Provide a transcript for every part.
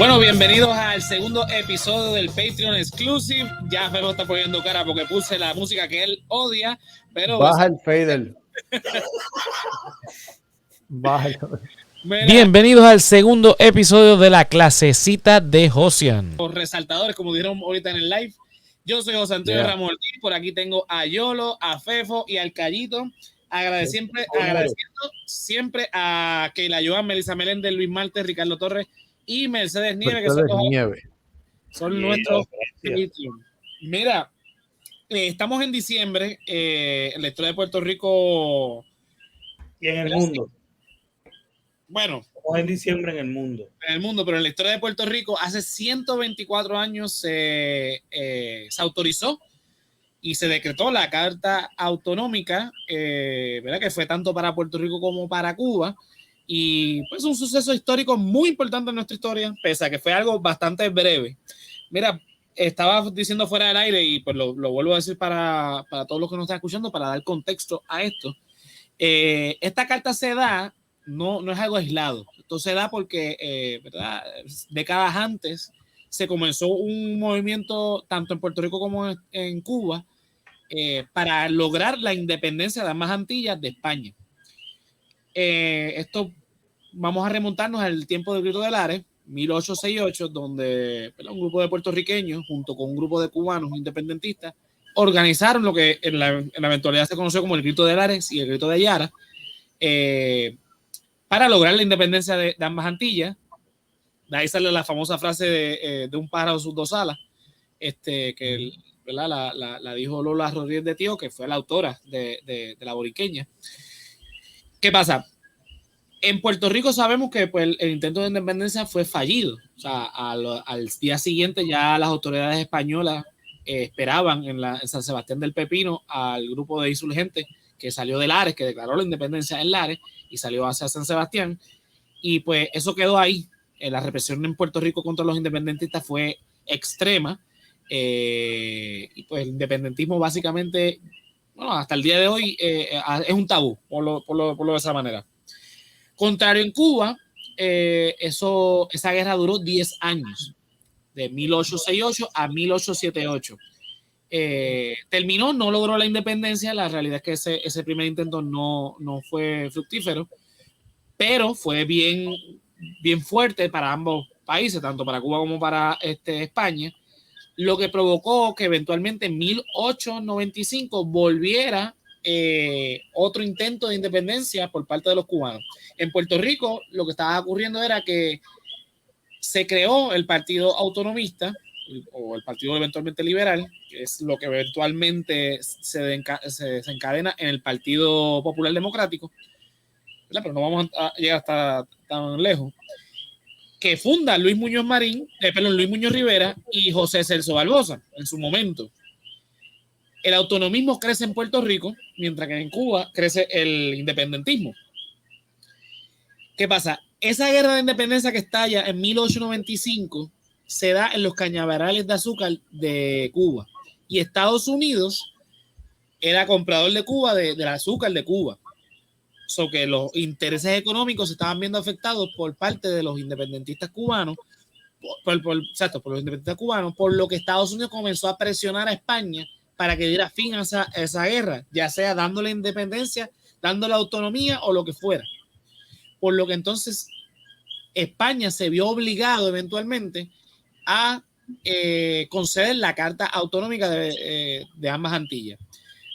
Bueno, bienvenidos al segundo episodio del Patreon Exclusive. Ya Fero está poniendo cara porque puse la música que él odia, pero... Baja el fader. Bájalo. Bienvenidos al segundo episodio de la clasecita de Josian. Los resaltadores, como dijeron ahorita en el live. Yo soy José Antonio Ramón. Por aquí tengo a Yolo, a Fefo y al Callito. Agradeciendo siempre a Keila Joan, Melissa Meléndez, Luis Marte, Ricardo Torres y Mercedes Nieves, que son nuestros Patreon. Mira, estamos en diciembre, en la historia de Puerto Rico y en el mundo. Bueno, en diciembre en el mundo. En el mundo, pero en la historia de Puerto Rico, hace 124 años se autorizó y se decretó la Carta Autonómica, ¿verdad? Que fue tanto para Puerto Rico como para Cuba. Y pues un suceso histórico muy importante en nuestra historia, pese a que fue algo bastante breve. Mira, estaba diciendo fuera del aire y pues lo vuelvo a decir para todos los que nos están escuchando, para dar contexto a esto. Esta carta se da, no es algo aislado. Esto se da porque, ¿verdad? Décadas antes se comenzó un movimiento tanto en Puerto Rico como en Cuba para lograr la independencia de ambas Antillas de España. Esto vamos a remontarnos al tiempo del Grito de Lares, 1868, donde, ¿verdad?, un grupo de puertorriqueños junto con un grupo de cubanos independentistas organizaron lo que en la eventualidad se conoció como el Grito de Lares y el Grito de Yara, para lograr la independencia de ambas Antillas. De ahí sale la famosa frase de un pájaro sus dos alas, que ¿verdad? La dijo Lola Rodríguez de Tío, que fue la autora de la Boriqueña. ¿Qué pasa? En Puerto Rico sabemos que pues, el intento de independencia fue fallido. O sea, al día siguiente ya las autoridades españolas esperaban en San Sebastián del Pepino al grupo de insurgentes que salió de Lares, que declaró la independencia en Lares y salió hacia San Sebastián. Y pues eso quedó ahí. La represión en Puerto Rico contra los independentistas fue extrema. Y pues el independentismo básicamente, bueno, hasta el día de hoy es un tabú, por lo de esa manera. Contrario en Cuba, esa guerra duró 10 años, de 1868 a 1878. Terminó, no logró la independencia. La realidad es que ese primer intento no fue fructífero, pero fue bien fuerte para ambos países, tanto para Cuba como para España, lo que provocó que eventualmente en 1895 volviera otro intento de independencia por parte de los cubanos. En Puerto Rico lo que estaba ocurriendo era que se creó el Partido Autonomista, o el Partido eventualmente Liberal, que es lo que eventualmente se desencadena en el Partido Popular Democrático, ¿verdad? Pero no vamos a llegar hasta tan lejos, que funda Luis Muñoz Rivera y José Celso Barbosa en su momento. El autonomismo crece en Puerto Rico, mientras que en Cuba crece el independentismo. ¿Qué pasa? Esa guerra de independencia que estalla en 1895 se da en los cañaverales de azúcar de Cuba. Y Estados Unidos era comprador de Cuba, del azúcar de Cuba. So que los intereses económicos se estaban viendo afectados por parte de los independentistas cubanos, por los independentistas cubanos, por lo que Estados Unidos comenzó a presionar a España para que diera fin a esa guerra, ya sea dándole independencia, dándole autonomía o lo que fuera. Por lo que entonces España se vio obligado eventualmente a conceder la Carta Autonómica de ambas Antillas.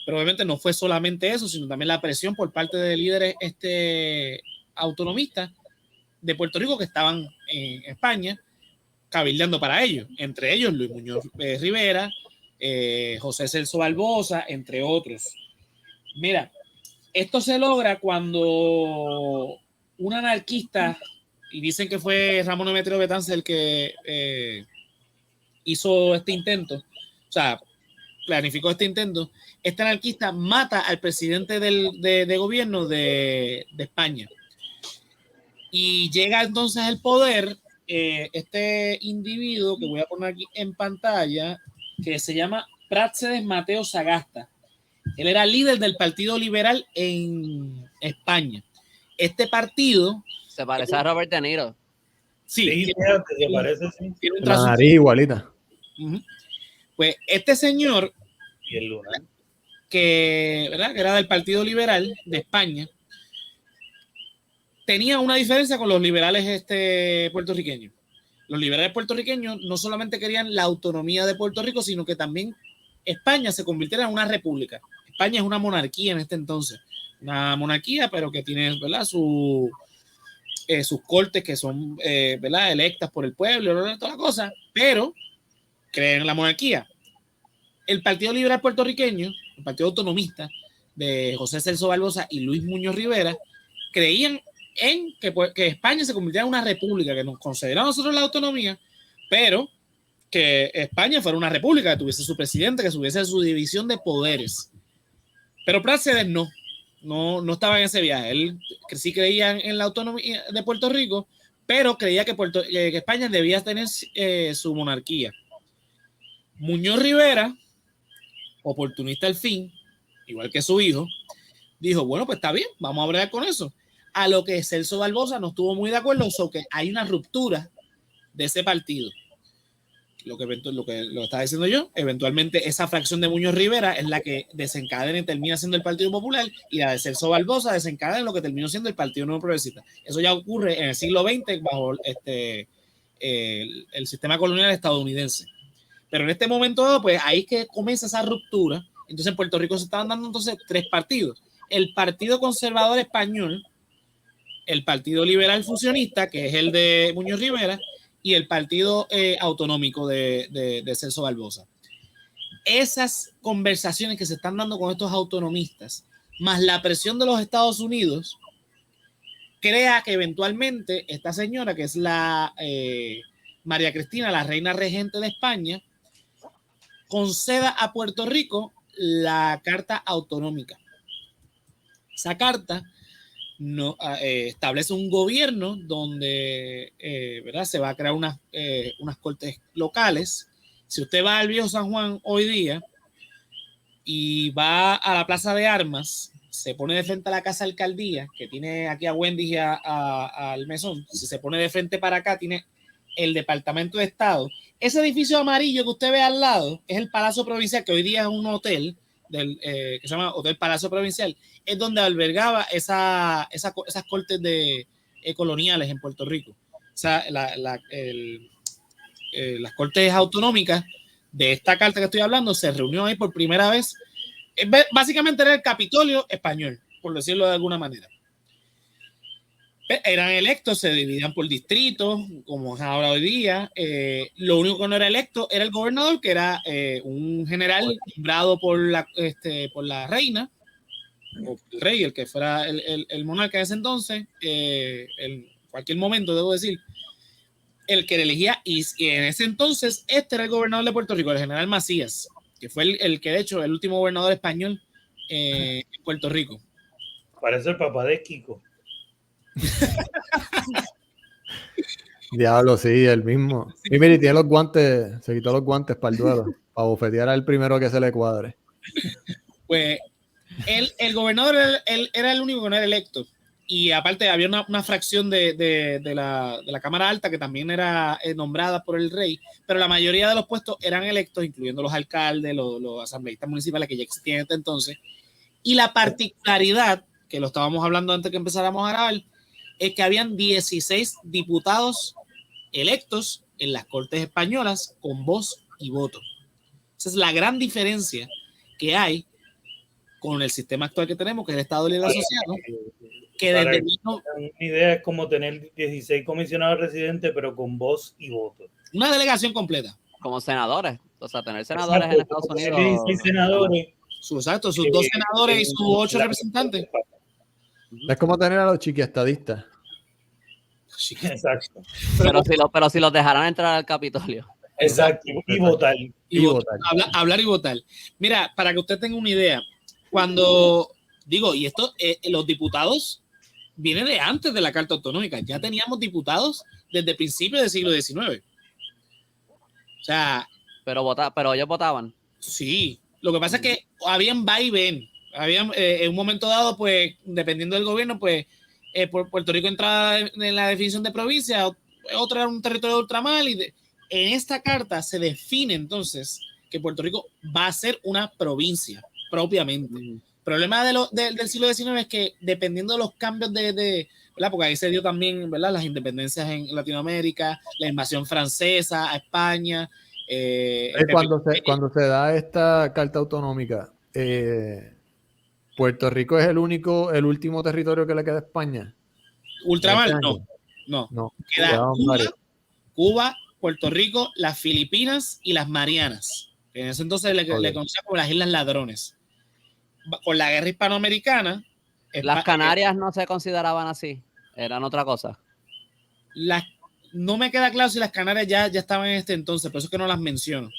Pero obviamente no fue solamente eso, sino también la presión por parte de líderes autonomistas de Puerto Rico que estaban en España cabildeando para ellos, entre ellos Luis Muñoz Rivera, José Celso Barbosa, entre otros. Mira, esto se logra cuando un anarquista, y dicen que fue Ramón Emeterio Betance el que hizo este intento, o sea, planificó este intento. Este anarquista mata al presidente de gobierno de España y llega entonces al poder este individuo que voy a poner aquí en pantalla, que se llama Práxedes Mateo Sagasta. Él era líder del Partido Liberal en España. Este partido se parece a Robert De Niro. Sí, Sí, tiene, fíjate, se parece, sí. tiene un La trazo. nariz igualita. Ujú. Pues este señor, Y el lunar. ¿verdad? Que era del Partido Liberal de España, tenía una diferencia con los liberales puertorriqueños. Los liberales puertorriqueños no solamente querían la autonomía de Puerto Rico, sino que también España se convirtiera en una república. España es una monarquía en este entonces. Una monarquía, pero que tiene, ¿verdad? sus cortes que son, ¿verdad? Electas por el pueblo, toda la cosa, pero creen en la monarquía. El Partido Liberal Puertorriqueño, el Partido Autonomista de José Celso Barbosa y Luis Muñoz Rivera, creían en que España se convirtiera en una república, que nos concediera a nosotros la autonomía, pero que España fuera una república, que tuviese su presidente, que tuviese su división de poderes. Pero Prácedes no estaba en ese viaje. Él sí creía en la autonomía de Puerto Rico, pero creía que España debía tener su monarquía. Muñoz Rivera, oportunista al fin, igual que su hijo, dijo, bueno, pues está bien, vamos a bregar con eso. A lo que Celso Barbosa no estuvo muy de acuerdo, so que hay una ruptura de ese partido. Lo que estaba diciendo yo, eventualmente esa fracción de Muñoz Rivera es la que desencadena y termina siendo el Partido Popular, y la de Celso Barbosa desencadena lo que terminó siendo el Partido Nuevo Progresista. Eso ya ocurre en el siglo XX bajo el sistema colonial estadounidense. Pero en este momento, pues ahí es que comienza esa ruptura. Entonces en Puerto Rico se estaban dando entonces tres partidos. El Partido Conservador Español, el Partido Liberal Fusionista, que es el de Muñoz Rivera, y el Partido Autonómico de Celso Barbosa. Esas conversaciones que se están dando con estos autonomistas, más la presión de los Estados Unidos, crea que eventualmente esta señora, que es la María Cristina, la reina regente de España, conceda a Puerto Rico la Carta Autonómica. Esa carta establece un gobierno donde ¿verdad? Se va a crear unas cortes locales. Si usted va al Viejo San Juan hoy día y va a la Plaza de Armas, se pone de frente a la Casa Alcaldía, que tiene aquí a Wendy y al Mesón. Si se pone de frente para acá, tiene el Departamento de Estado. Ese edificio amarillo que usted ve al lado es el Palacio Provincial, que hoy día es un hotel que se llama Hotel Palacio Provincial. Es donde albergaba esas cortes coloniales en Puerto Rico. O sea, las cortes autonómicas de esta carta que estoy hablando se reunió ahí por primera vez. Básicamente era el Capitolio español, por decirlo de alguna manera. Eran electos, se dividían por distritos, como es ahora hoy día. Lo único que no era electo era el gobernador, que era un general nombrado por la reina, o el rey, el que fuera el monarca de ese entonces, en cualquier momento, debo decir, el que elegía, y en ese entonces este era el gobernador de Puerto Rico, el general Macías, que fue el que de hecho el último gobernador español en Puerto Rico. Parece el papá de Kiko. Diablo, sí, el mismo. Y mire, tiene los guantes, se quitó los guantes para el duelo, para bofetear al primero que se le cuadre. Pues el gobernador él era el único que no era electo. Y aparte había una fracción de la Cámara Alta que también era nombrada por el rey, pero la mayoría de los puestos eran electos, incluyendo los alcaldes, los asambleístas municipales que ya existían en este entonces. Y la particularidad, que lo estábamos hablando antes que empezáramos a grabar, es que habían 16 diputados electos en las Cortes Españolas con voz y voto. Esa es la gran diferencia que hay con el sistema actual que tenemos, que es el Estado Libre Asociado, que desde una idea es como tener 16 comisionados residentes, pero con voz y voto. Una delegación completa. Como senadores. O sea, tener senadores en Estados Unidos. 16 senadores. Sus 2 senadores y sus 8 representantes. Es como tener a los chiquiestadistas. Exacto. Pero si los dejaran entrar al Capitolio. Exacto. Y votar. Y votar. Hablar y votar. Mira, para que usted tenga una idea, cuando digo, y esto, los diputados vienen de antes de la Carta Autonómica. Ya teníamos diputados desde principios del siglo XIX. O sea. Pero ellos votaban. Sí. Lo que pasa es que habían va y ven. Habían, en un momento dado, pues, dependiendo del gobierno, pues, Puerto Rico entraba en la definición de provincia, otro era un territorio de ultramar, en esta carta se define entonces que Puerto Rico va a ser una provincia propiamente. El problema del siglo XIX es que dependiendo de los cambios ¿verdad? Porque ahí se dio también, ¿verdad? Las independencias en Latinoamérica, la invasión francesa a España. Cuando se da esta carta autonómica, Puerto Rico es el último territorio que le queda a España. Ultramar, no. Queda Cuba, Puerto Rico, las Filipinas y las Marianas. En ese entonces le conocían como las Islas Ladrones. Con la guerra hispanoamericana. Las Canarias no se consideraban así, eran otra cosa. No me queda claro si las Canarias ya estaban en este entonces, por eso es que no las menciono.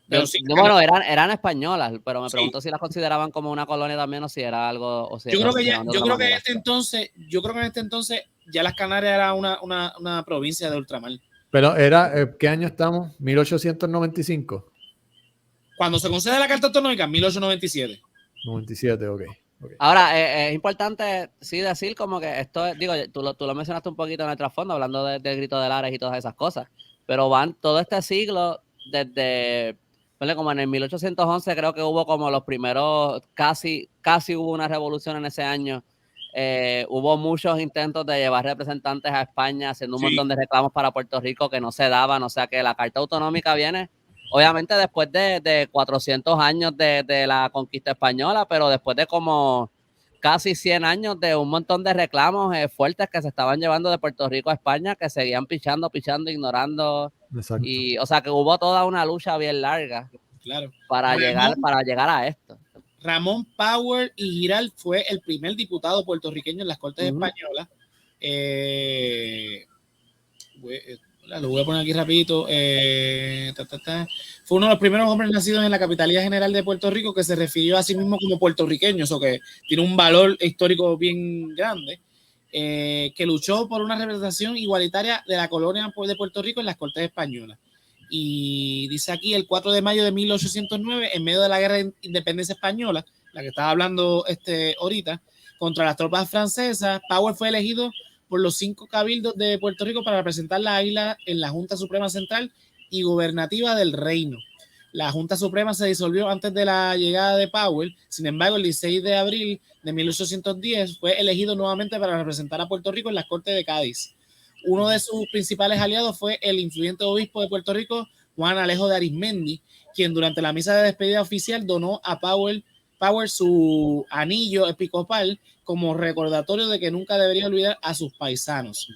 Pero sí, bueno, eran españolas, pero me pregunto si las consideraban como una colonia también o si era algo. O si yo creo que en este entonces ya las Canarias era una provincia de ultramar. Pero ¿qué año estamos? 1895. Cuando se concede la Carta Autonómica, 1897. 97, ok. Ahora, es importante sí decir como que esto es, digo, tú lo mencionaste un poquito en el trasfondo, hablando del grito de Lares y todas esas cosas, pero van todo este siglo desde, como en el 1811 creo que hubo como los primeros, casi hubo una revolución en ese año. Hubo muchos intentos de llevar representantes a España, haciendo un montón de reclamos para Puerto Rico que no se daban, o sea que la Carta Autonómica viene obviamente después de 400 años de la conquista española, pero después de como casi 100 años de un montón de reclamos fuertes que se estaban llevando de Puerto Rico a España, que seguían pichando, ignorando. Exacto. Y, o sea, que hubo toda una lucha bien larga para llegar a esto. Ramón Power y Giral fue el primer diputado puertorriqueño en las Cortes Españolas. Lo voy a poner aquí rapidito. Fue uno de los primeros hombres nacidos en la Capitalía General de Puerto Rico que se refirió a sí mismo como puertorriqueño, eso que tiene un valor histórico bien grande, que luchó por una representación igualitaria de la colonia de Puerto Rico en las Cortes Españolas. Y dice aquí, el 4 de mayo de 1809, en medio de la Guerra de Independencia Española, la que estaba hablando ahorita, contra las tropas francesas, Power fue elegido por los 5 cabildos de Puerto Rico para representar la isla en la Junta Suprema Central y Gubernativa del Reino. La Junta Suprema se disolvió antes de la llegada de Powell. Sin embargo, el 16 de abril de 1810 fue elegido nuevamente para representar a Puerto Rico en las Cortes de Cádiz. Uno de sus principales aliados fue el influyente obispo de Puerto Rico, Juan Alejo de Arismendi, quien durante la misa de despedida oficial donó a Power su anillo episcopal como recordatorio de que nunca debería olvidar a sus paisanos.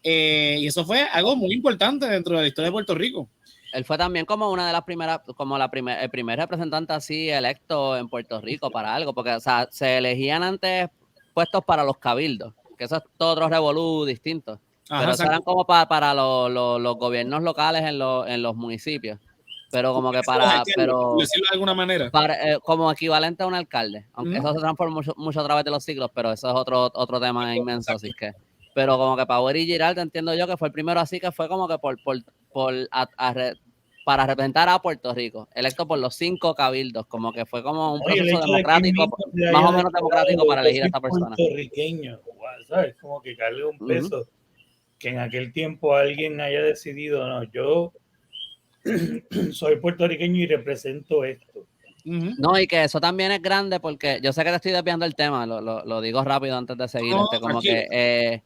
Y eso fue algo muy importante dentro de la historia de Puerto Rico. Él fue también como una de las primeras, como el primer representante así electo en Puerto Rico para algo, porque o sea, se elegían antes puestos para los cabildos, que eso es todo otro revolú distinto. Ajá, pero eso eran como para los gobiernos locales en los municipios. Pero como que decirlo de alguna manera. Como equivalente a un alcalde. Aunque eso se transformó mucho a través de los siglos, pero eso es otro tema inmenso, así que. Pero como que Power y Giraldo entiendo yo que fue el primero así que fue como que para representar a Puerto Rico, electo por los 5 cabildos, como que fue como un proceso democrático, más o menos democrático para elegir a esta persona. Puertorriqueño, ¿sabes? Como que cargue un peso que en aquel tiempo alguien haya decidido, no, yo soy puertorriqueño y represento esto. No, y que eso también es grande porque yo sé que te estoy desviando el tema, lo digo rápido antes de seguir. Como que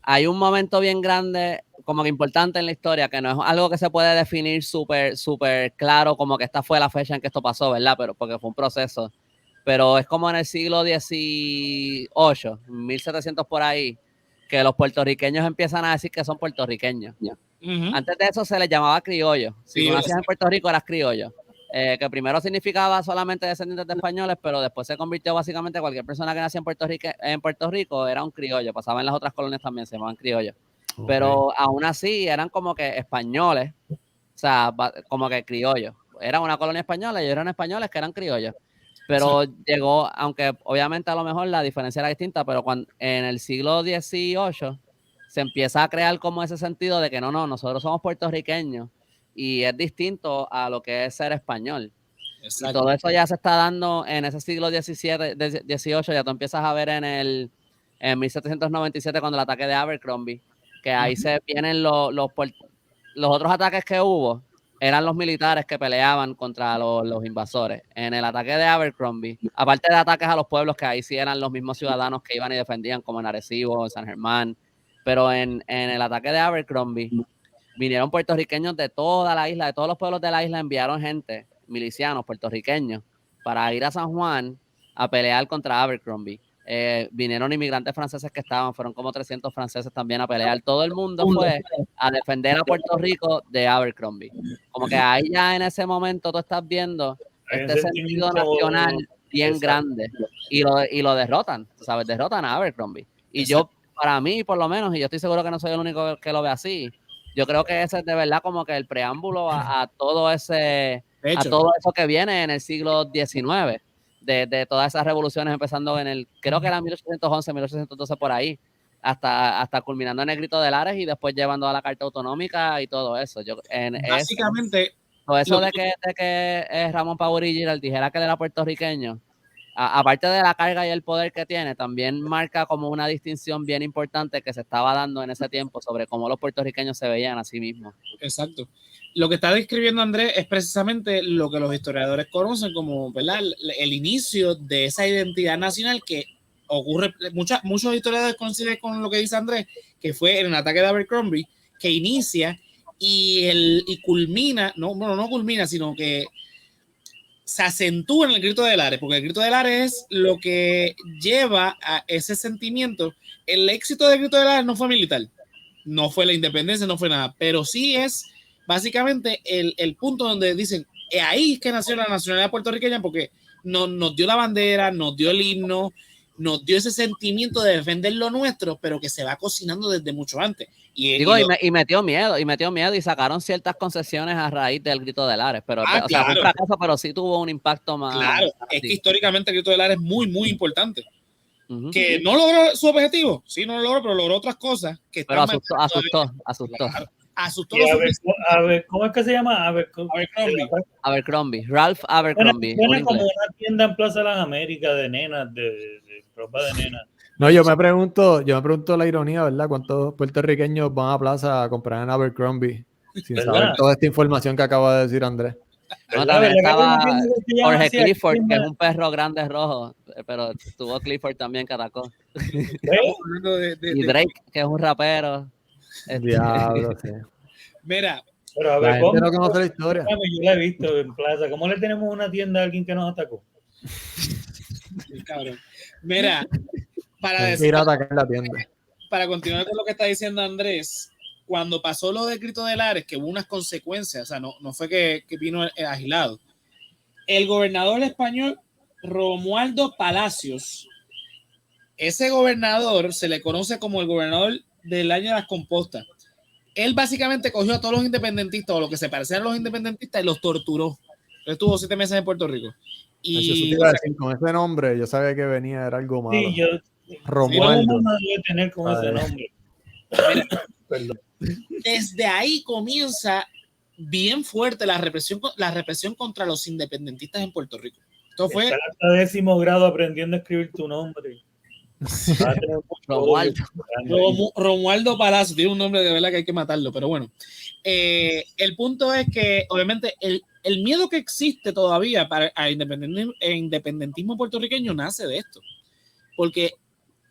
hay un momento bien grande, como que importante en la historia, que no es algo que se puede definir súper claro, como que esta fue la fecha en que esto pasó, ¿verdad? Pero porque fue un proceso. Pero es como en el siglo XVIII, 1700 por ahí, que los puertorriqueños empiezan a decir que son puertorriqueños. Antes de eso se les llamaba criollo. Si tú nacías en Puerto Rico, eras criollo. Que primero significaba solamente descendientes de españoles, pero después se convirtió básicamente cualquier persona que nacía en Puerto Rico era un criollo. Pasaba en las otras colonias también, se llamaban criollos. Okay. Pero aún así eran como que españoles, o sea, como que criollos. Era una colonia española y eran españoles que eran criollos. Pero llegó, aunque obviamente a lo mejor la diferencia era distinta, pero cuando en el siglo XVIII se empieza a crear como ese sentido de que no, nosotros somos puertorriqueños y es distinto a lo que es ser español. Exacto. Y todo eso ya se está dando en ese siglo XVIII, ya tú empiezas a ver en 1797 cuando el ataque de Abercrombie, que ahí se vienen los otros ataques que hubo, eran los militares que peleaban contra los invasores. En el ataque de Abercrombie, aparte de ataques a los pueblos, que ahí sí eran los mismos ciudadanos que iban y defendían, como en Arecibo, en San Germán, pero en el ataque de Abercrombie, vinieron puertorriqueños de toda la isla, de todos los pueblos de la isla, enviaron gente, milicianos puertorriqueños, para ir a San Juan a pelear contra Abercrombie. Vinieron inmigrantes franceses que fueron como 300 franceses también a pelear. Todo el mundo fue a defender a Puerto Rico de Abercrombie. Como que ahí ya en ese momento tú estás viendo este sentido nacional bien grande y lo derrotan, ¿sabes? Derrotan a Abercrombie. Y yo, para mí por lo menos, y yo estoy seguro que no soy el único que lo ve así, yo creo que ese es de verdad como que el preámbulo a todo a todo eso que viene en el siglo XIX, de todas esas revoluciones empezando creo que era 1811, 1812 por ahí, hasta culminando en el Grito de Lares y después llevando a la Carta Autonómica y todo eso. Básicamente, todo eso de que Ramón Paburi Giral dijera que él era puertorriqueño, aparte de la carga y el poder que tiene, también marca como una distinción bien importante que se estaba dando en ese tiempo sobre cómo los puertorriqueños se veían a sí mismos. Exacto. Lo que está describiendo Andrés es precisamente lo que los historiadores conocen como, ¿verdad?, el inicio de esa identidad nacional que ocurre. Muchos historiadores coinciden con lo que dice Andrés, que fue en el ataque de Abercrombie, que inicia y culmina, no culmina, sino que se acentúa en el Grito de Lares, porque el Grito de Lares es lo que lleva a ese sentimiento. El éxito del Grito de Lares no fue militar, no fue la independencia, no fue nada, pero sí es básicamente el punto donde dicen, ahí es que nació la nacionalidad puertorriqueña, porque nos dio la bandera, nos dio el himno, nos dio ese sentimiento de defender lo nuestro, pero que se va cocinando desde mucho antes. Y metió miedo y sacaron ciertas concesiones a raíz del Grito de Lares, pero claro. O sea, fue un fracaso, pero sí tuvo un impacto más. Claro, es que históricamente el Grito de Lares es muy, muy importante. Que no logró su objetivo, sí, no lo logró, pero logró otras cosas. Pero asustó. Claro, asustó. A ver, ¿cómo es que se llama? Abercrombie. Ralph Abercrombie. Tiene como una tienda en Plaza de las Américas de nenas, de ropa de nenas. No, yo me pregunto la ironía, ¿verdad? ¿Cuántos puertorriqueños van a plaza a comprar en Abercrombie sin saber toda esta información que acaba de decir Andrés? No, también estaba Jorge Clifford, que es un perro grande rojo, pero tuvo Clifford también que atacó. Y Drake, que es un rapero. Diablo, sí. Mira, pero a ver, ¿cómo no conoce la historia? Yo la he visto en plaza. ¿Cómo le tenemos una tienda a alguien que nos atacó? Cabrón. Mira, para continuar con lo que está diciendo Andrés, cuando pasó lo del Grito de Lares, que hubo unas consecuencias, o sea, no fue que vino agilado. El gobernador español Romualdo Palacios, ese gobernador se le conoce como el gobernador del año de las compostas. Él básicamente cogió a todos los independentistas o lo que se parecían a los independentistas y los torturó. Él estuvo 7 meses en Puerto Rico. Y con ese nombre, yo sabía que venía, era algo malo. Sí, Romualdo. No debe tener con ese nombre. Perdón. Desde ahí comienza bien fuerte la represión contra los independentistas en Puerto Rico. Esto fue hasta 10º grado aprendiendo a escribir tu nombre. Romualdo Palacio tiene un nombre de verdad que hay que matarlo, pero bueno, el punto es que obviamente el miedo que existe todavía para el independentismo puertorriqueño nace de esto, porque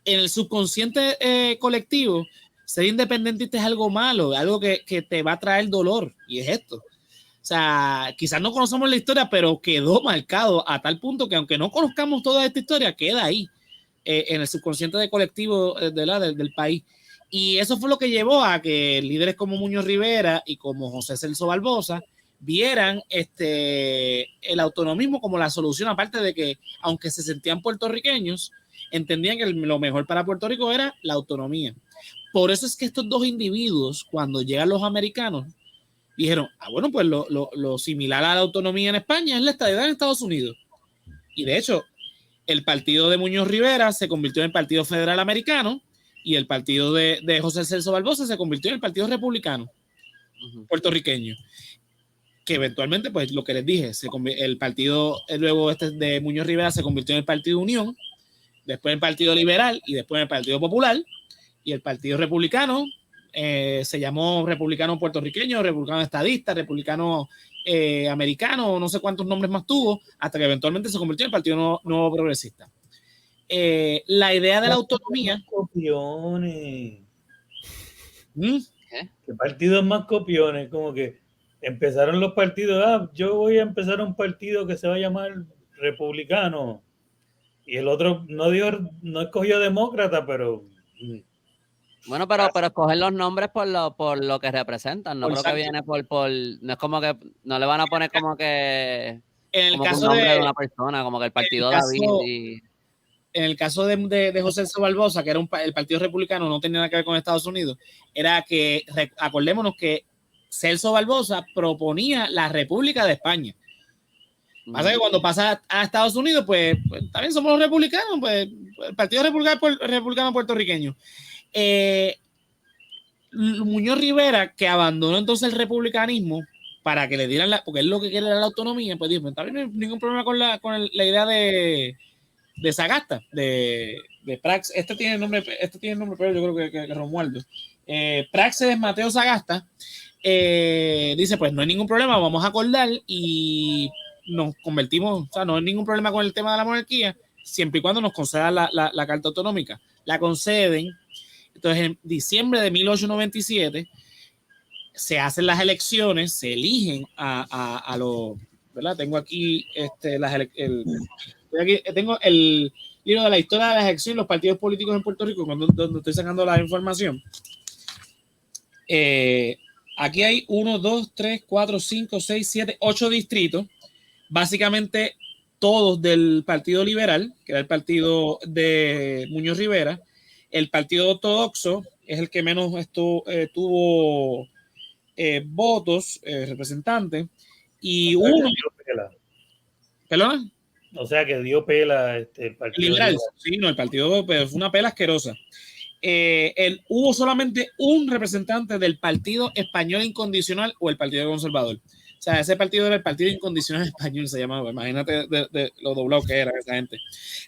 en el subconsciente colectivo ser independentista es algo malo, algo que te va a traer dolor, y es esto. O sea, quizás no conocemos la historia, pero quedó marcado a tal punto que aunque no conozcamos toda esta historia, queda ahí en el subconsciente de colectivo del país. Y eso fue lo que llevó a que líderes como Muñoz Rivera y como José Celso Barbosa vieran el autonomismo como la solución, aparte de que, aunque se sentían puertorriqueños, entendían que lo mejor para Puerto Rico era la autonomía. Por eso es que estos dos individuos, cuando llegan los americanos, dijeron, bueno, pues lo similar a la autonomía en España es la estadidad en Estados Unidos. Y de hecho, el partido de Muñoz Rivera se convirtió en el Partido Federal Americano y el partido de José Celso Barbosa se convirtió en el Partido Republicano puertorriqueño, que eventualmente, pues lo que les dije, el partido luego de Muñoz Rivera se convirtió en el Partido Unión, después en el Partido Liberal y después en el Partido Popular, y el Partido Republicano se llamó republicano puertorriqueño, republicano estadista, republicano americano, no sé cuántos nombres más tuvo, hasta que eventualmente se convirtió en el Partido Nuevo Progresista. La idea de la autonomía... Copiones. ¿Mm? ¿Qué partidos más copiones? Como que empezaron los partidos, yo voy a empezar un partido que se va a llamar republicano, y el otro no escogió demócrata, pero... Bueno, pero escoger los nombres por lo que representan, no creo que viene no es como que, no le van a poner como que en el como caso un nombre de una persona, como que el partido David en el caso de José Celso Barbosa, que era el Partido Republicano, no tenía nada que ver con Estados Unidos, era que, acordémonos que Celso Barbosa proponía la República de España. Pasa que cuando pasa a Estados Unidos, pues también somos los republicanos, pues el Partido Republicano Puertorriqueño. Muñoz Rivera, que abandonó entonces el republicanismo para que le dieran porque él lo que quiere era la autonomía, pues dijo, también no hay ningún problema con la idea de Sagasta, de Prax. Este tiene el nombre, pero yo creo que Romualdo. Praxedes Mateo Sagasta dice, pues no hay ningún problema, vamos a acordar y nos convertimos, o sea, no hay ningún problema con el tema de la monarquía, siempre y cuando nos concedan la carta autonómica. La conceden. Entonces, en diciembre de 1897 se hacen las elecciones, se eligen a los, ¿verdad? Tengo aquí tengo el libro de la historia de las elecciones, los partidos políticos en Puerto Rico, donde estoy sacando la información. Aquí hay 1, 2, 3, 4, 5, 6, 7, 8 distritos, básicamente todos del Partido Liberal, que era el partido de Muñoz Rivera. El Partido Ortodoxo es el que menos tuvo votos, representantes, y uno... ¿Perdona? O sea, que dio pela el Partido Liberal. Sí, no, el partido fue una pela asquerosa. Hubo solamente un representante del Partido Español Incondicional o el Partido Conservador. O sea, ese partido era el Partido Incondicional Español, se llamaba. Imagínate de lo doblado que era esa gente.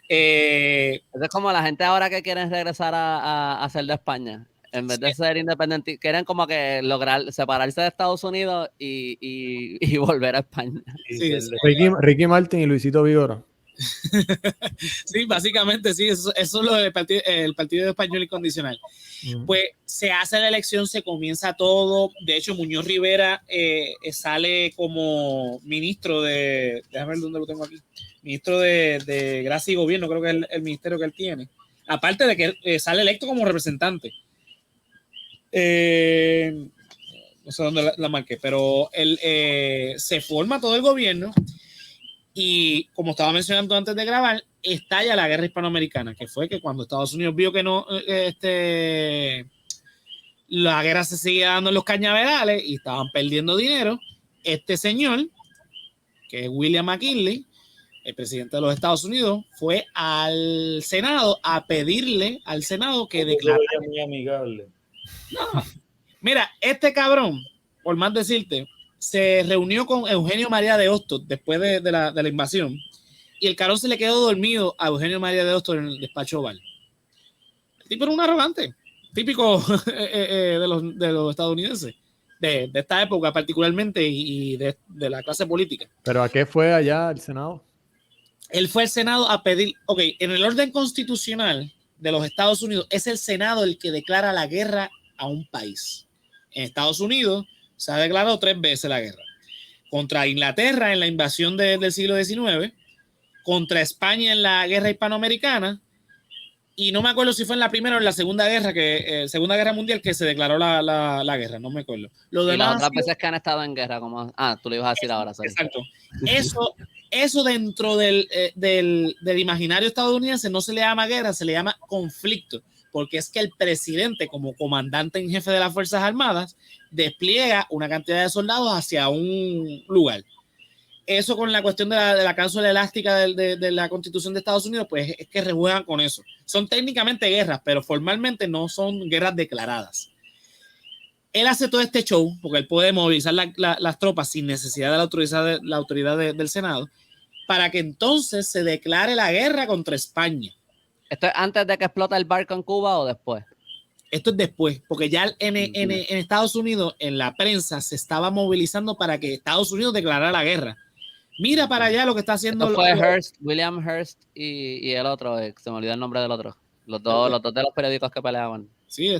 Eso es como la gente ahora que quieren regresar a ser de España. En vez de ser independientes, quieren como que lograr separarse de Estados Unidos y volver a España. Sí, Ricky Martin y Luisito Vigoro. Sí, básicamente sí, eso es lo del partido Español Incondicional. Pues se hace la elección, se comienza todo. De hecho, Muñoz Rivera sale como ministro déjame ver dónde lo tengo aquí, ministro de Gracia y Gobierno, creo que es el ministerio que él tiene, aparte de que sale electo como representante. No sé dónde la marqué, pero él se forma todo el gobierno. Y como estaba mencionando antes de grabar, estalla la guerra hispanoamericana, que fue que cuando Estados Unidos vio que no, la guerra se seguía dando en los cañaverales y estaban perdiendo dinero, este señor, que es William McKinley, el presidente de los Estados Unidos, fue al Senado a pedirle al Senado que declarara. Muy amigable. No. Mira, este cabrón, por más decirte, se reunió con Eugenio María de Hostos después de la invasión y el cabrón se le quedó dormido a Eugenio María de Hostos en el despacho oval. El tipo era un arrogante, típico de los estadounidenses, de esta época particularmente y de la clase política. ¿Pero a qué fue allá el Senado? Él fue al Senado a pedir, en el orden constitucional de los Estados Unidos es el Senado el que declara la guerra a un país. En Estados Unidos se ha declarado 3 veces la guerra. Contra Inglaterra en la invasión del siglo XIX, contra España en la guerra hispanoamericana, y no me acuerdo si fue en la primera o en la segunda guerra, Segunda Guerra Mundial, que se declaró la guerra, no me acuerdo. Y las otras veces que han estado en guerra, como... tú lo ibas a decir ahora. Sorry. Exacto. Eso dentro del imaginario estadounidense no se le llama guerra, se le llama conflicto, porque es que el presidente, como comandante en jefe de las Fuerzas Armadas, despliega una cantidad de soldados hacia un lugar. Eso con la cuestión de la cláusula elástica de la Constitución de Estados Unidos, pues es que rejuegan con eso. Son técnicamente guerras, pero formalmente no son guerras declaradas. Él hace todo este show, porque él puede movilizar las tropas sin necesidad de la autoridad del Senado, para que entonces se declare la guerra contra España. ¿Esto es antes de que explota el barco en Cuba o después? Esto es después, porque ya en Estados Unidos, en la prensa, se estaba movilizando para que Estados Unidos declarara la guerra. Mira para allá lo que está haciendo. Esto fue Hearst, William Hearst y el otro, se me olvidó el nombre del otro. Los dos de los periódicos que peleaban. Sí,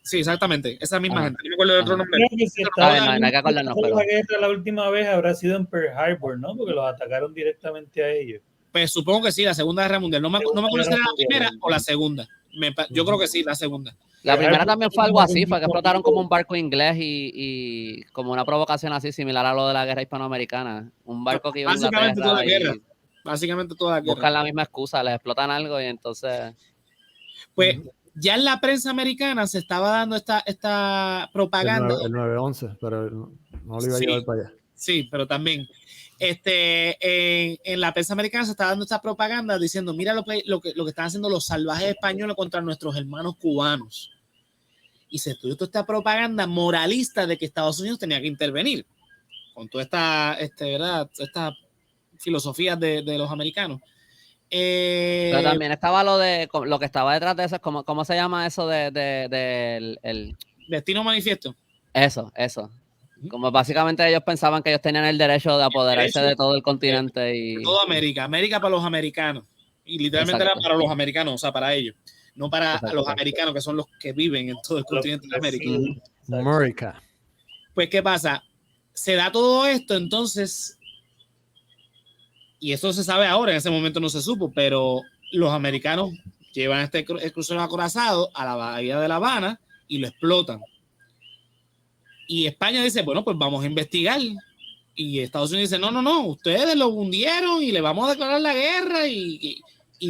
sí, exactamente. Esa misma gente. No me acuerdo del otro nombre. Creo que si estaba no hay que acordarnos, pero... la guerra la última vez habrá sido en Pearl Harbor, ¿no? Porque los atacaron directamente a ellos. Pues supongo que sí, la Segunda Guerra Mundial. No me acuerdo si era la primera o la segunda. Yo creo que sí, la segunda. La primera también fue algo así, fue que explotaron como un barco inglés y como una provocación así similar a lo de la guerra hispanoamericana. Un barco que iba a Básicamente toda la guerra. Básicamente toda la guerra. Buscan la misma excusa, les explotan algo y entonces... Pues ya en la prensa americana se estaba dando esta propaganda. El 9/11, pero no lo iba a llevar para allá. Sí, pero también en la prensa americana se está dando esta propaganda diciendo, mira lo que están haciendo los salvajes españoles contra nuestros hermanos cubanos. Y se estudió toda esta propaganda moralista de que Estados Unidos tenía que intervenir con toda ¿verdad? Estas filosofías de los americanos. Pero también estaba lo que estaba detrás de eso, ¿cómo se llama eso el Destino Manifiesto? Eso. Como básicamente ellos pensaban que ellos tenían el derecho de apoderarse de todo el continente y... Toda América para los americanos. Y literalmente era para los americanos, o sea, para ellos. No para los americanos, que son los que viven en todo el continente de América. América. Pues, ¿qué pasa? Se da todo esto, entonces... Y eso se sabe ahora, en ese momento no se supo, pero los americanos llevan este crucero acorazado a la bahía de La Habana y lo explotan. Y España dice, bueno, pues vamos a investigar. Y Estados Unidos dice, no, ustedes lo hundieron y le vamos a declarar la guerra. Y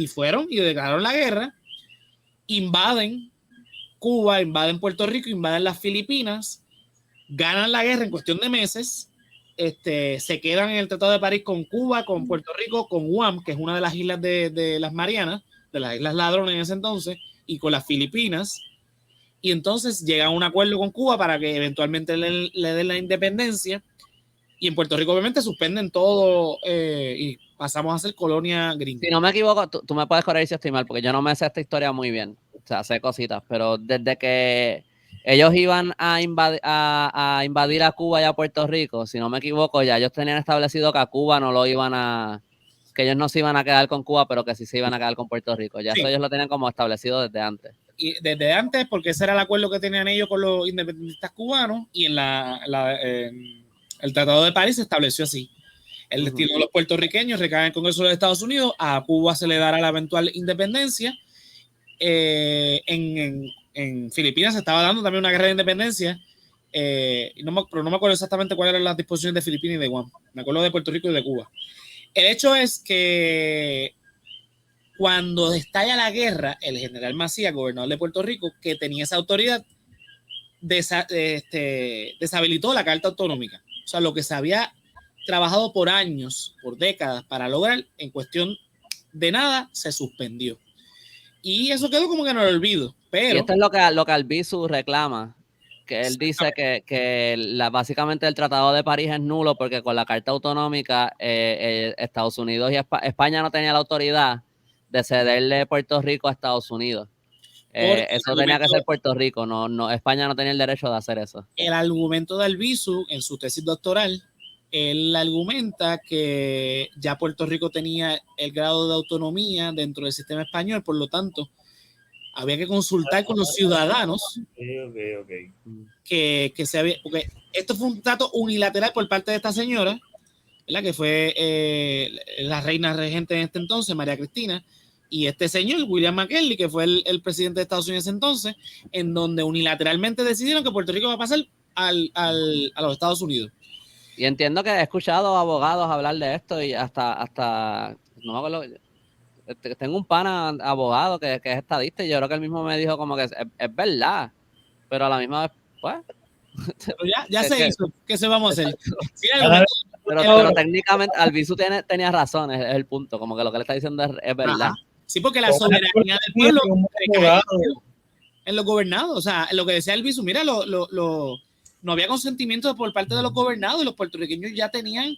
fueron y declararon la guerra. Invaden Cuba, invaden Puerto Rico, invaden las Filipinas, ganan la guerra en cuestión de meses. Se quedan en el Tratado de París con Cuba, con Puerto Rico, con Guam, que es una de las islas de las Marianas, de las Islas Ladrones en ese entonces, y con las Filipinas. Y entonces llegan a un acuerdo con Cuba para que eventualmente le den la independencia. Y en Puerto Rico obviamente suspenden todo y pasamos a ser colonia gringa. Si no me equivoco, tú me puedes corregir si estoy mal, porque yo no me sé esta historia muy bien. O sea, sé cositas, pero desde que ellos iban a invadir a Cuba y a Puerto Rico, si no me equivoco, ya ellos tenían establecido que a Cuba no lo iban a... que ellos no se iban a quedar con Cuba, pero que sí se iban a quedar con Puerto Rico. Ya sí. Eso ellos lo tenían como establecido desde antes. Y desde antes, porque ese era el acuerdo que tenían ellos con los independentistas cubanos, y en el Tratado de París se estableció así. El destino de los puertorriqueños recae en el Congreso de los Estados Unidos, a Cuba se le dará la eventual independencia. En Filipinas se estaba dando también una guerra de independencia, pero no me acuerdo exactamente cuáles eran las disposiciones de Filipinas y de Guam. Me acuerdo de Puerto Rico y de Cuba. El hecho es que cuando estalla la guerra, el general Macías, gobernador de Puerto Rico, que tenía esa autoridad, deshabilitó la Carta Autonómica. O sea, lo que se había trabajado por años, por décadas, para lograr, en cuestión de nada, se suspendió. Y eso quedó como que en el olvido. Pero... Y esto es lo que Albizu reclama, que él dice que básicamente el Tratado de París es nulo porque con la Carta Autonómica Estados Unidos y España no tenía la autoridad de cederle Puerto Rico a Estados Unidos. Eso tenía que ser Puerto Rico, no, España no tenía el derecho de hacer eso. El argumento de Albizu en su tesis doctoral, él argumenta que ya Puerto Rico tenía el grado de autonomía dentro del sistema español, por lo tanto, había que consultar con los ciudadanos que se había, porque esto fue un trato unilateral por parte de esta señora, ¿verdad? Que fue la reina regente en este entonces, María Cristina, y este señor, William McKinley, que fue el presidente de Estados Unidos entonces, en donde unilateralmente decidieron que Puerto Rico va a pasar a los Estados Unidos. Y entiendo que he escuchado abogados hablar de esto y hasta no me acuerdo, tengo un pana abogado que es estadista y yo creo que él mismo me dijo como que es verdad, pero a la misma vez, pues... Pero ya se hizo, ¿qué se vamos a hacer? Sí, pero técnicamente Albizu tenía razón, es el punto, como que lo que le está diciendo es verdad. Ajá. Sí, porque la soberanía del pueblo recae en los gobernados. O sea, lo que decía Albizu, mira, no había consentimiento por parte de los gobernados y los puertorriqueños ya tenían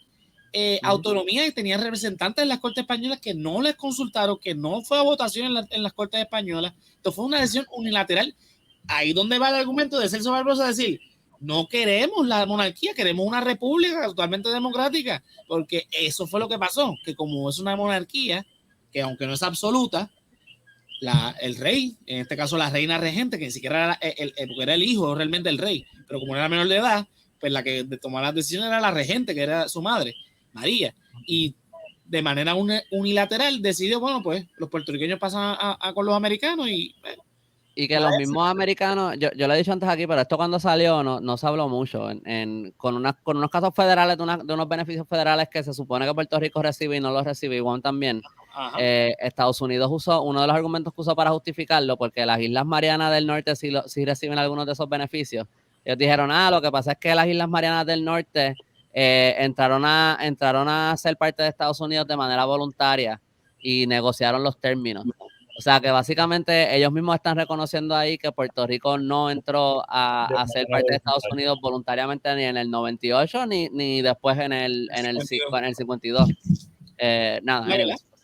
autonomía y tenían representantes en las Cortes Españolas que no les consultaron, que no fue a votación en las Cortes Españolas. Esto fue una decisión unilateral. Ahí donde va el argumento de Celso Barbosa decir, no queremos la monarquía, queremos una república totalmente democrática, porque eso fue lo que pasó, que como es una monarquía, que aunque no es absoluta, el rey, en este caso la reina regente, que ni siquiera porque era el hijo realmente del rey, pero como era menor de edad, pues la que tomaba las decisiones era la regente, que era su madre, María, y de manera unilateral decidió, bueno, pues los puertorriqueños pasan con los americanos y que los mismos americanos, yo lo he dicho antes aquí, pero esto cuando salió no se habló mucho, con unos casos federales de unos beneficios federales que se supone que Puerto Rico recibe y no los recibe, igual también. Estados Unidos usó, uno de los argumentos que usó para justificarlo, porque las Islas Marianas del Norte sí reciben algunos de esos beneficios. Ellos dijeron, lo que pasa es que las Islas Marianas del Norte entraron a ser parte de Estados Unidos de manera voluntaria y negociaron los términos. O sea, que básicamente ellos mismos están reconociendo ahí que Puerto Rico no entró a ser parte de Estados Unidos voluntariamente ni en el 98 ni después en el 52. Nada,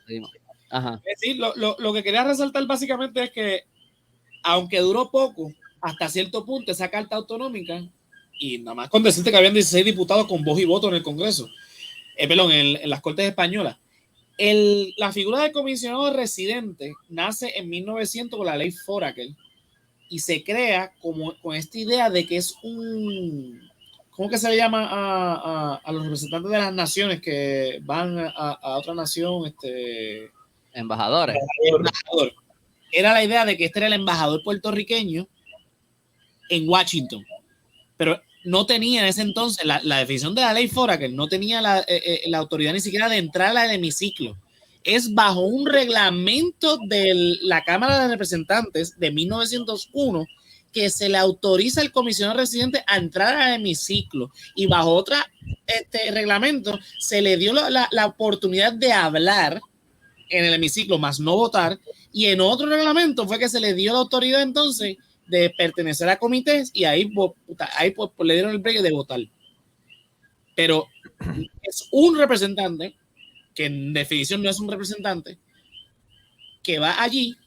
seguimos. Ajá. Sí, lo que quería resaltar básicamente es que, aunque duró poco, hasta cierto punto esa carta autonómica, y nada más con decirte que habían 16 diputados con voz y voto en el Congreso, en las Cortes Españolas, la figura del comisionado residente nace en 1900 con la ley Foraker y se crea con esta idea de que es ¿cómo que se le llama a los representantes de las naciones que van a otra nación? Embajadores. Embajador. Era la idea de que este era el embajador puertorriqueño en Washington, pero no tenía en ese entonces la definición de la ley Foraker, no tenía la autoridad ni siquiera de entrar al hemiciclo. Es bajo un reglamento de la Cámara de Representantes de 1901 que se le autoriza al comisionado residente a entrar al hemiciclo, y bajo otro reglamento se le dio la oportunidad de hablar en el hemiciclo, más no votar, y en otro reglamento fue que se le dio la autoridad entonces de pertenecer a comités, y ahí pues, le dieron el break de votar. Pero es un representante, que en definición no es un representante, que va allí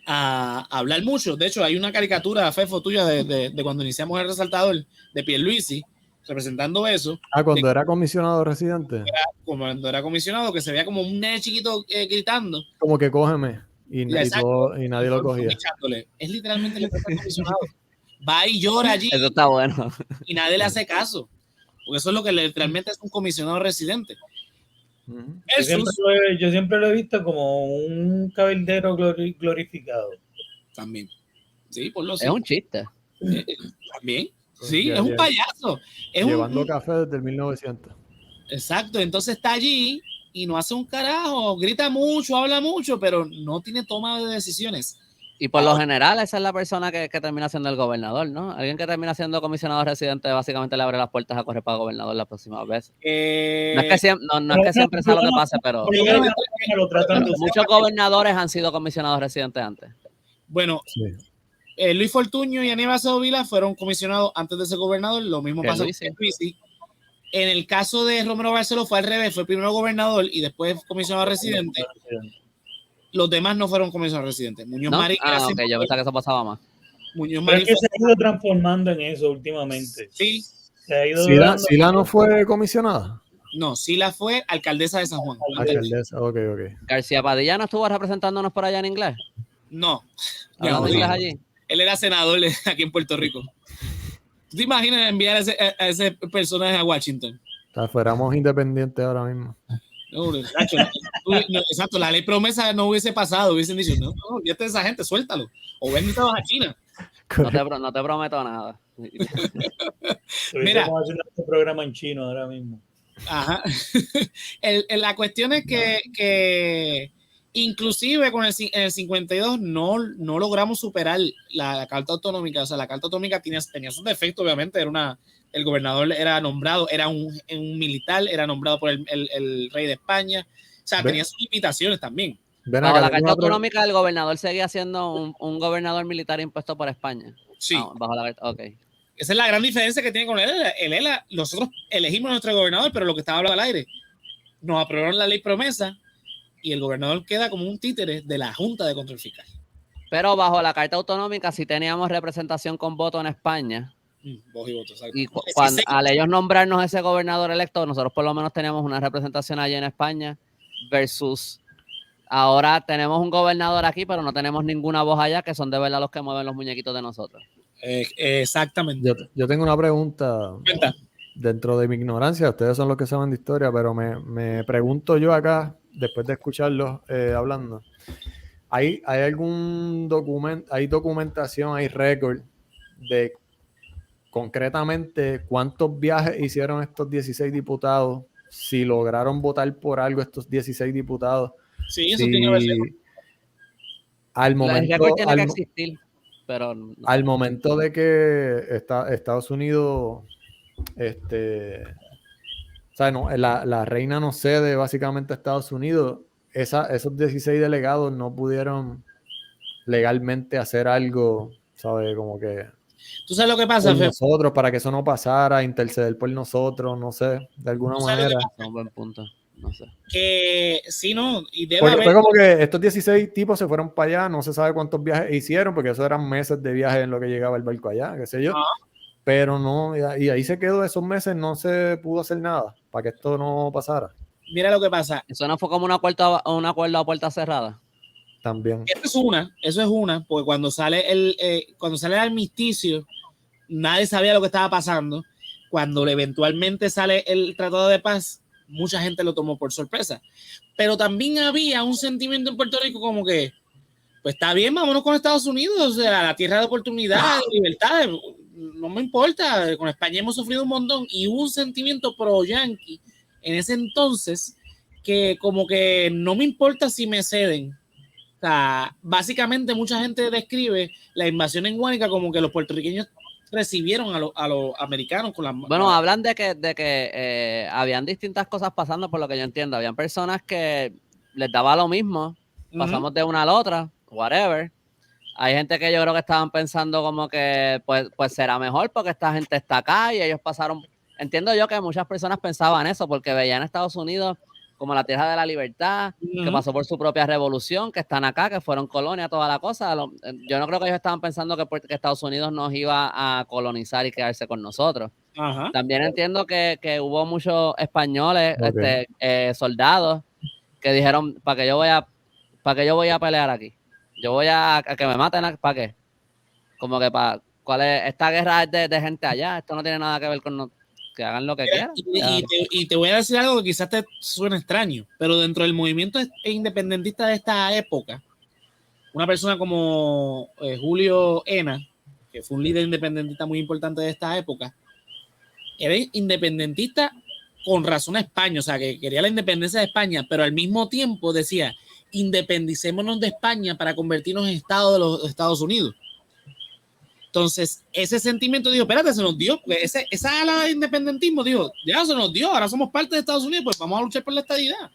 a hablar mucho. De hecho, hay una caricatura, Fefo, tuya de cuando iniciamos el Resaltador, de Pierluisi, representando eso. Cuando era comisionado residente. Cuando era comisionado, que se veía como un nene chiquito gritando. Como que cógeme. Y nadie lo cogía. Es literalmente el comisionado. Va y llora allí. Eso está bueno. Y nadie le hace caso. Porque eso es lo que literalmente es un comisionado residente. Yo siempre lo he visto como un cabildero glorificado. También. Sí, por lo Es un chiste. También. Sí, es un payaso. Llevando café desde el 1900. Exacto, entonces está allí y no hace un carajo, grita mucho, habla mucho, pero no tiene toma de decisiones. Y por lo general esa es la persona que termina siendo el gobernador, ¿no? Alguien que termina siendo comisionado residente básicamente le abre las puertas a correr para gobernador las próximas veces. No es que siempre sea lo que pase, pero muchos gobernadores han sido comisionados residentes antes. Bueno, sí. Luis Fortuño y Aníbal Acevedo Vilá fueron comisionados antes de ser gobernador, lo mismo pasa con Luisi. En el caso de Romero Barceló fue al revés, fue primero gobernador y después comisionado residente. Los demás no fueron comisionados residentes. Muñoz Marín. Ok, yo pensaba que eso pasaba más. Muñoz Marín. Pero es que se ha ido transformando en eso últimamente. Sí. ¿Sila no fue comisionada? No, Sila fue alcaldesa de San Juan. Alcaldesa, ok. ¿García Padilla no estuvo representándonos por allá en inglés? No. ¿Hablando inglés allí? Él era senador aquí en Puerto Rico. ¿Tú te imaginas enviar a ese personaje a Washington? O sea, fuéramos independientes ahora mismo. No, exacto, la ley promesa no hubiese pasado, hubiesen dicho, no, olvídate de esa gente, suéltalo, o véndete a China. No te prometo nada. Mira, vamos a hacer este programa en chino ahora mismo. Ajá. La cuestión es que inclusive en el 52 no logramos superar la Carta Autonómica. O sea, la Carta Autonómica tenía sus defectos, obviamente. El gobernador era nombrado, era un militar, era nombrado por el rey de España. O sea, tenía sus limitaciones también. Bajo la Carta Autonómica, el gobernador seguía siendo un gobernador militar impuesto por España. Sí. Bajo la Carta, ok. Esa es la gran diferencia que tiene con el ELA. Nosotros elegimos a nuestro gobernador, pero lo que estaba hablando al aire, nos aprobaron la ley promesa y el gobernador queda como un títere de la Junta de Control Fiscal. Pero bajo la Carta Autonómica sí teníamos representación con voto en España. Voz y voto, exacto. Y al ellos nombrarnos ese gobernador electo, nosotros por lo menos teníamos una representación allí en España versus ahora tenemos un gobernador aquí, pero no tenemos ninguna voz allá, que son de verdad los que mueven los muñequitos de nosotros. Exactamente. Yo tengo una pregunta. Cuenta. Dentro de mi ignorancia, ustedes son los que saben de historia, pero me pregunto yo acá, después de escucharlos hablando, ¿hay algún documento, hay documentación, hay récord de concretamente cuántos viajes hicieron estos 16 diputados, si lograron votar por algo estos 16 diputados? Sí, eso tiene que ver. Al momento, tiene que existir, pero no. Al momento de que Estados Unidos, o sea, no, la reina no cede básicamente a Estados Unidos, esos 16 delegados no pudieron legalmente hacer algo, ¿sabes? Como que ¿Tú sabes lo que pasa, por nosotros, para que eso no pasara, interceder por nosotros, no sé, de alguna manera. Es un buen punto, no sé. Que sí, no, y debe Porque haber... fue como que estos 16 tipos se fueron para allá, no se sabe cuántos viajes hicieron, porque eso eran meses de viaje en lo que llegaba el barco allá, qué sé yo. Pero no, y ahí se quedó esos meses, no se pudo hacer nada para que esto no pasara. Mira lo que pasa. Eso no fue como un acuerdo a puerta cerrada. También. Eso es una, porque cuando sale el armisticio, nadie sabía lo que estaba pasando. Cuando eventualmente sale el tratado de paz, mucha gente lo tomó por sorpresa. Pero también había un sentimiento en Puerto Rico como que, pues está bien, vámonos con Estados Unidos, o sea, la tierra de oportunidad, de libertad, no me importa, con España hemos sufrido un montón, y hubo un sentimiento pro-yankee en ese entonces que como que no me importa si me ceden. O sea, básicamente mucha gente describe la invasión en Guánica como que los puertorriqueños recibieron a los americanos con las... Bueno, hablan de que habían distintas cosas pasando, por lo que yo entiendo. Habían personas que les daba lo mismo, pasamos de una a la otra, whatever. Hay gente que yo creo que estaban pensando como que pues será mejor porque esta gente está acá y ellos pasaron... Entiendo yo que muchas personas pensaban eso porque veían a Estados Unidos como la tierra de la libertad, que pasó por su propia revolución, que están acá, que fueron colonia, toda la cosa. Yo no creo que ellos estaban pensando que Estados Unidos nos iba a colonizar y quedarse con nosotros. Ajá. También entiendo que hubo muchos españoles, soldados, que dijeron, ¿para qué yo voy a pelear aquí? Yo voy a que me maten, ¿para qué? Como que ¿cuál es? Esta guerra es de gente allá, esto no tiene nada que ver con nosotros. Que hagan lo que quieran. Y te voy a decir algo que quizás te suene extraño, pero dentro del movimiento independentista de esta época, una persona como Julio Ena, que fue un líder independentista muy importante de esta época, era independentista con razón a España, o sea, que quería la independencia de España, pero al mismo tiempo decía, independicémonos de España para convertirnos en Estado de los Estados Unidos. Entonces, ese sentimiento dijo, espérate, se nos dio, esa ala de independentismo dijo, ya se nos dio, ahora somos parte de Estados Unidos, pues vamos a luchar por la estadidad.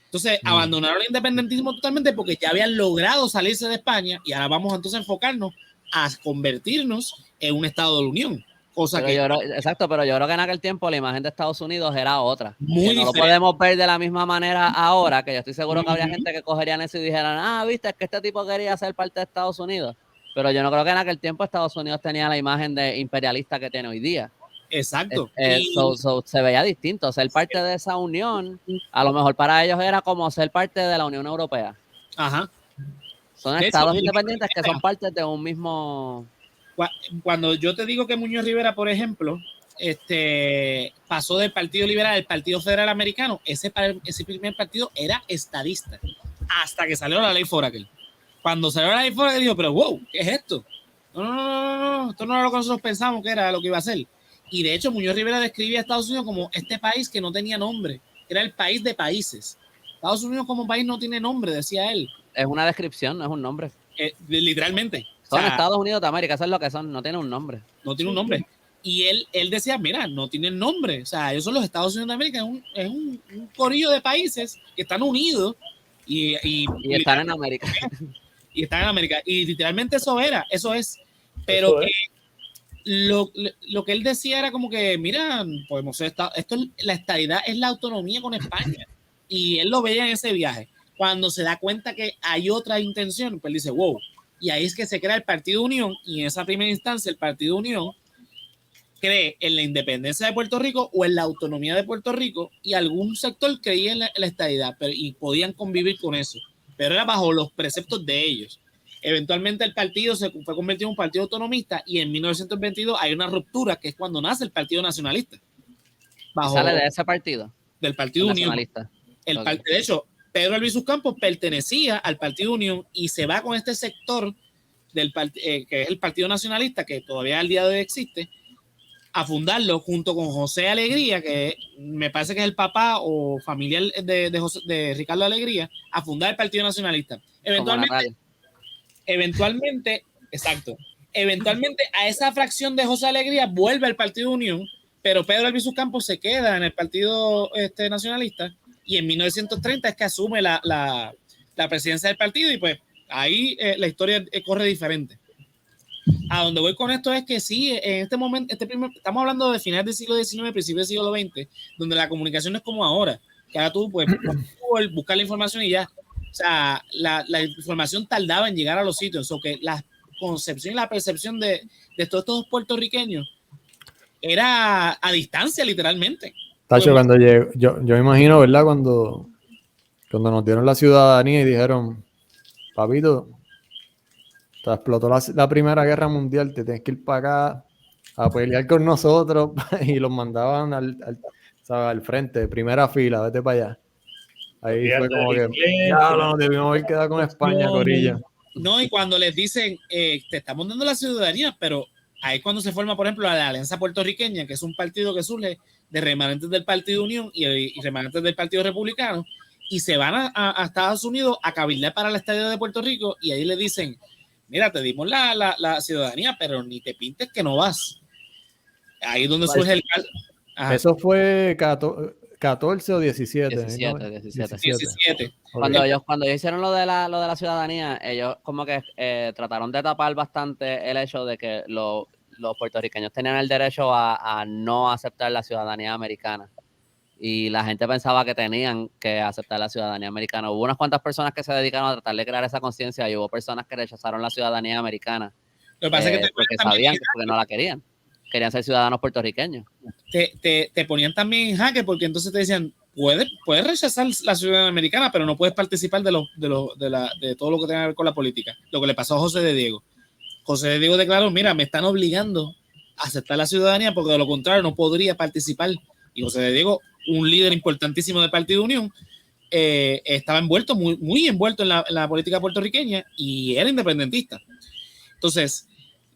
Entonces, abandonaron el independentismo totalmente porque ya habían logrado salirse de España y ahora vamos entonces a enfocarnos a convertirnos en un Estado de la Unión. Cosa exacto, pero yo creo que en aquel tiempo la imagen de Estados Unidos era otra. Muy no lo podemos ver de la misma manera ahora, que yo estoy seguro que habría gente que cogerían eso y dijeran, viste, es que este tipo quería ser parte de Estados Unidos. Pero yo no creo que en aquel tiempo Estados Unidos tenía la imagen de imperialista que tiene hoy día. Exacto. Se veía distinto. Ser parte de esa unión, a lo mejor para ellos era como ser parte de la Unión Europea. Ajá. Son estados independientes que son parte de un mismo... Cuando yo te digo que Muñoz Rivera, por ejemplo, pasó del Partido Liberal al Partido Federal Americano, ese primer partido era estadista, hasta que salió la ley Foraker. Cuando salió la ley Foraker, dijo, pero wow, ¿qué es esto? No, esto no era lo que nosotros pensamos que era lo que iba a ser. Y de hecho, Muñoz Rivera describía a Estados Unidos como este país que no tenía nombre, era el país de países. Estados Unidos como país no tiene nombre, decía él. Es una descripción, no es un nombre. Literalmente. Son Estados Unidos de América, eso es lo que son, no tiene un nombre. No tiene un nombre. Y él decía, mira, no tienen nombre. O sea, ellos son los Estados Unidos de América, es un corillo de países que están unidos y están en América. Y están en América. Y literalmente eso es. Pero lo que él decía era como que, mira, podemos ser la estadidad es la autonomía con España. Y él lo veía en ese viaje. Cuando se da cuenta que hay otra intención, pues dice, wow. Y ahí es que se crea el Partido Unión, y en esa primera instancia el Partido Unión cree en la independencia de Puerto Rico o en la autonomía de Puerto Rico, y algún sector creía en la estadidad, y podían convivir con eso, pero era bajo los preceptos de ellos. Eventualmente el partido se fue convertido en un partido autonomista, y en 1922 hay una ruptura, que es cuando nace el Partido Nacionalista. ¿Sale de ese partido? Del Partido Unión. Okay. De hecho, Pedro Albizu Campos pertenecía al Partido Unión y se va con este sector que es el Partido Nacionalista, que todavía al día de hoy existe, a fundarlo junto con José Alegría, que me parece que es el papá o familiar de Ricardo Alegría, a fundar el Partido Nacionalista. Eventualmente, exacto. Eventualmente a esa fracción de José Alegría vuelve al Partido Unión, pero Pedro Albizu Campos se queda en el Partido Nacionalista, y en 1930 es que asume la presidencia del partido, y pues ahí la historia corre diferente. A donde voy con esto es que sí, en este momento, estamos hablando de finales del siglo XIX, principios del siglo XX, donde la comunicación no es como ahora, que ahora tú puedes buscar la información y ya. O sea, la información tardaba en llegar a los sitios, o que la concepción y la percepción de todos estos puertorriqueños era a distancia, literalmente. Tacho, cuando llegó, yo me imagino, ¿verdad? Cuando nos dieron la ciudadanía y dijeron, papito, te explotó la Primera Guerra Mundial, te tienes que ir para acá a pelear con nosotros, y los mandaban al frente, primera fila, vete para allá. Ahí fue como que, ya nos debimos haber quedado con España, corillo. No, y cuando les dicen, te estamos dando la ciudadanía, pero ahí es cuando se forma, por ejemplo, la Alianza Puertorriqueña, que es un partido que surge de remanentes del Partido Unión y remanentes del Partido Republicano, y se van a Estados Unidos a cabildear para la estadía de Puerto Rico, y ahí le dicen, mira, te dimos la ciudadanía, pero ni te pintes que no vas. Ahí es donde surge el... Ajá. Eso fue 14 o 17. 17. Cuando ellos hicieron lo de la ciudadanía, ellos como que trataron de tapar bastante el hecho de que los puertorriqueños tenían el derecho a no aceptar la ciudadanía americana. Y la gente pensaba que tenían que aceptar la ciudadanía americana. Hubo unas cuantas personas que se dedicaron a tratar de crear esa conciencia, y hubo personas que rechazaron la ciudadanía americana. Lo que pasa es que porque sabían que no la querían. Querían ser ciudadanos puertorriqueños. Te ponían también en jaque, porque entonces te decían, puedes rechazar la ciudadanía americana, pero no puedes participar de todo lo que tenga que ver con la política. Lo que le pasó a José de Diego. José de Diego declaró, mira, me están obligando a aceptar la ciudadanía, porque de lo contrario no podría participar. Y José de Diego, un líder importantísimo del Partido Unión, estaba envuelto, muy envuelto en la política puertorriqueña, y era independentista. Entonces,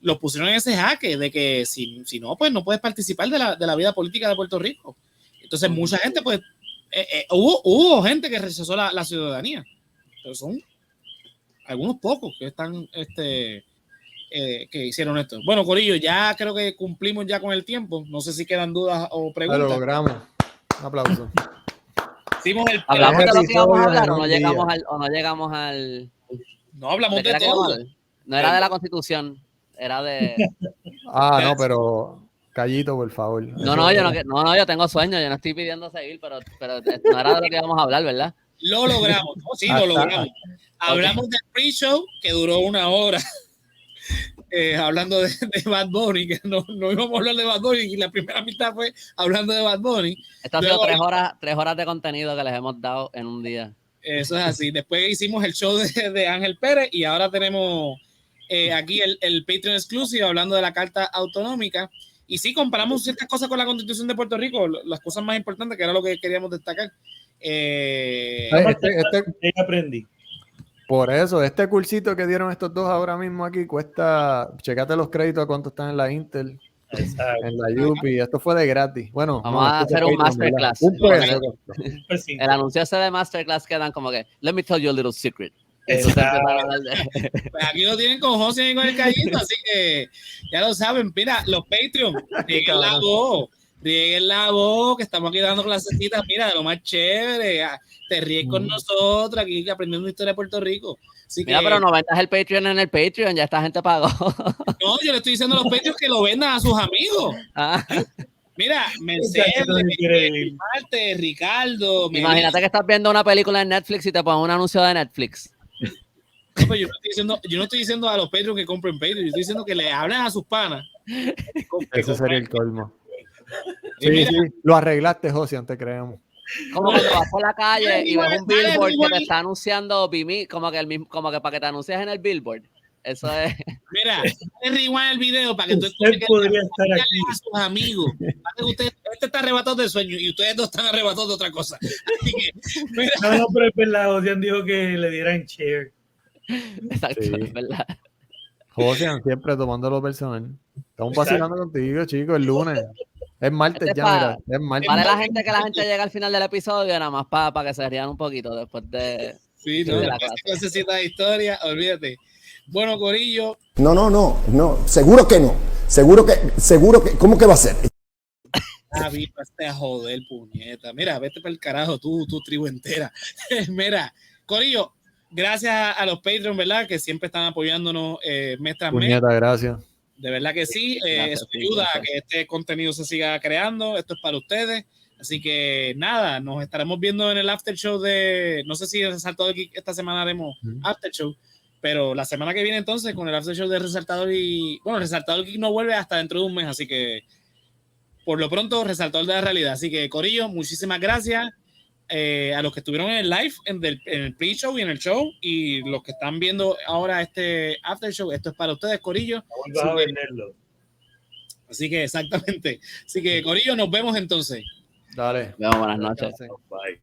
los pusieron en ese jaque de que si no, pues no puedes participar de la vida política de Puerto Rico. Entonces, mucha gente, pues, hubo gente que rechazó la ciudadanía, pero son algunos pocos que están, que hicieron esto. Bueno, corillo, ya creo que cumplimos ya con el tiempo. No sé si quedan dudas o preguntas. Lo logramos. Un aplauso. ¿Hablamos de lo que íbamos a hablar o no llegamos al... No, hablamos de todo. No era de la Constitución, era de... No, pero... Callito, por favor. No, yo tengo sueño, yo no estoy pidiendo seguir, pero no era de lo que íbamos a hablar, ¿verdad? Lo logramos, ¿no? Sí, lo logramos. Hablamos del pre-show, que duró 1 hora, hablando de Bad Bunny, que no íbamos a hablar de Bad Bunny, y la primera mitad fue hablando de Bad Bunny. Esto ha sido 3 horas de contenido que les hemos dado en un día. Eso es así. Después hicimos el show de Ángel Pérez, y ahora tenemos aquí el Patreon exclusive, hablando de la Carta Autonómica. Y sí, comparamos ciertas cosas con la Constitución de Puerto Rico, las cosas más importantes, que era lo que queríamos destacar. Aprendí. Por eso, este cursito que dieron estos dos ahora mismo aquí cuesta, checate los créditos a cuánto están en la Intel, en la UPI, esto fue de gratis. Bueno, vamos a hacer un masterclass. El anuncio ese de masterclass quedan como que, let me tell you a little secret. Pues aquí lo tienen con José y con el Callito, así que ya lo saben. Mira, los Patreon, rieguen la voz, que estamos aquí dando clasecitas, mira, de lo más chévere, te ríes con nosotros, aquí aprendiendo historia de Puerto Rico. Así Mira, que, pero no vendas el Patreon en el Patreon, ya esta gente pagó. no, yo le estoy diciendo a los Patreons que lo vendan a sus amigos. Ah, Mira, Mercedes, Marte, Ricardo. imagínate que estás viendo una película en Netflix y te ponen un anuncio de Netflix. No, pero yo no estoy diciendo a los Patreons que compren Patreon, yo estoy diciendo que le hablen a sus panas. Ese sería el colmo. Y Sí, mira, sí, lo arreglaste, José, antes creemos. Como cuando vas por la calle y ves un Dale, billboard que te igual. está anunciando Bimi, como que para que te anuncies en el billboard. Eso es. mira, dale rewind el video para que tú Usted podría estar dígale aquí. a sus amigos. Para que este está arrebatado del sueño y ustedes dos están arrebatados de otra cosa. Así que, mira, No, pero es verdad, Josian dijo que le dieran share. Exacto, Sí. es verdad. José, siempre tomando lo personal. Estamos vacilando contigo, chicos, el lunes. Es martes Este ya, pa- mira. Es martes. Vale la gente que la gente llega al final del episodio nada más para que se rían un poquito después de. sí, no, de la después clase. que necesitas historia, olvídate. Bueno, Corillo, No. Seguro que no. Seguro que, ¿cómo que va a ser? Javi, este a joder, puñeta. Mira, vete para el carajo, tu tribu entera. Mira, Corillo, gracias a los Patreons, ¿verdad? Que siempre están apoyándonos mes tras mes. Puñeta, gracias. De verdad que sí, Gracias, eso sí, ayuda a gracias. que este contenido se siga creando. Esto es para ustedes. Así que nada, nos estaremos viendo en el after show de. No sé si Resaltador Geek esta semana haremos after show, pero la semana que viene entonces con el after show de Resaltador y. Bueno, Resaltador Geek no vuelve hasta dentro de un mes, así que por lo pronto, Resaltador de la realidad. Así que, Corillo, muchísimas gracias a los que estuvieron en el live, en el pre-show y en el show, y los que están viendo ahora este after show. Esto es para ustedes, Corillo. Vuelvas a venderlo. Así que, exactamente. Así que, Corillo, nos vemos entonces. Dale. Nos vemos, buenas noches. Bye.